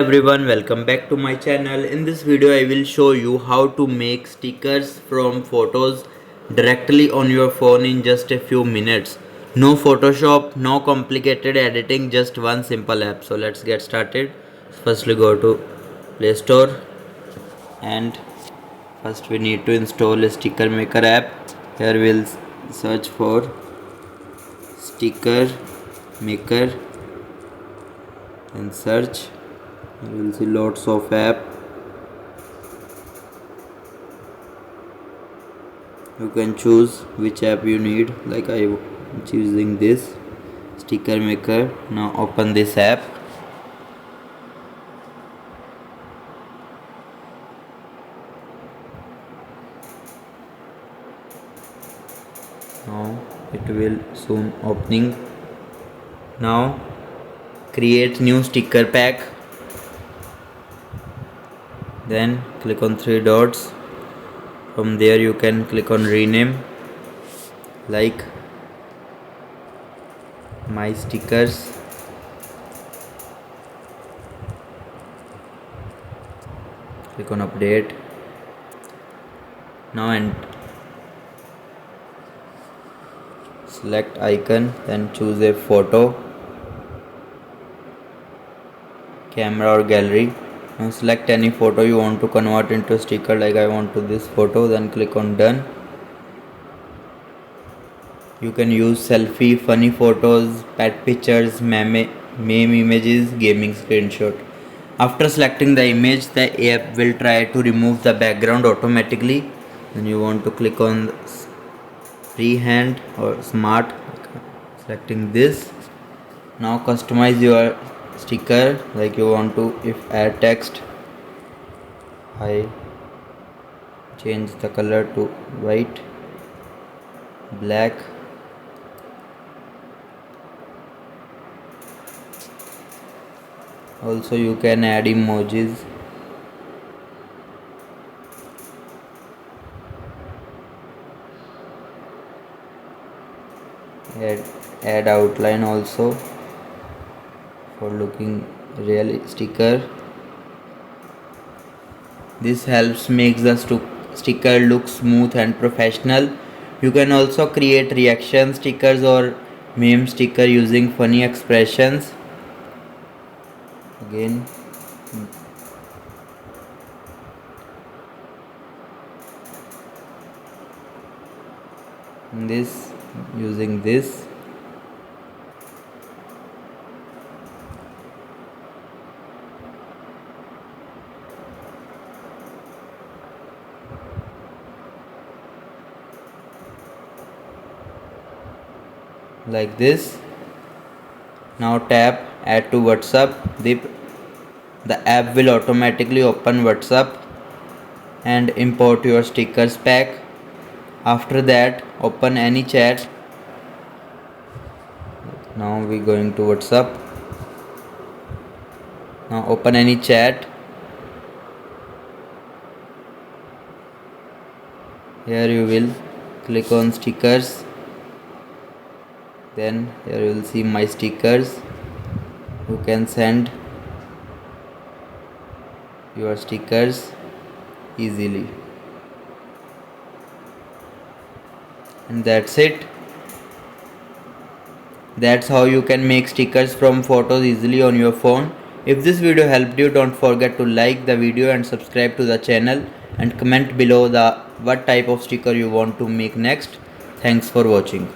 Everyone, welcome back to my channel. In this video I will show you how to make stickers from photos directly on your phone in just a few minutes. No Photoshop, no complicated editing, just one simple app. So let's get started. Firstly go to Play Store and first we need to install a sticker maker app. Here we'll search for sticker maker and search. You will see lots of app. You can choose which app you need, like I am choosing this sticker maker. Now open this app. Now it will soon opening. Now create new sticker pack, then click on three dots. From there you can click on rename, like my stickers. Click on update. Now and select icon, then choose a photo, camera or gallery. Now select any photo you want to convert into a sticker, like I want to this photo, then click on done. You can use selfie, funny photos, pet pictures, meme images, gaming screenshot. After selecting the image, the app will try to remove the background automatically. Then you want to click on freehand or smart, selecting this. Now customize your sticker, like you want to, if add text, I change the color to white, black. Also you can add emojis. Add outline also for looking real sticker. This helps make the sticker look smooth and professional. You can also create reaction stickers or meme sticker using funny expressions. Again, this using this. Like this. Now tap add to WhatsApp. The app will automatically open WhatsApp and import your stickers pack. After that, open any chat. Now we going to WhatsApp. Now open any chat. Here you will click on stickers. Then here you will see my stickers. You can send your stickers easily. And that's it. That's how you can make stickers from photos easily on your phone. If this video helped you, don't forget to like the video and subscribe to the channel, and comment below what type of sticker you want to make next. Thanks for watching.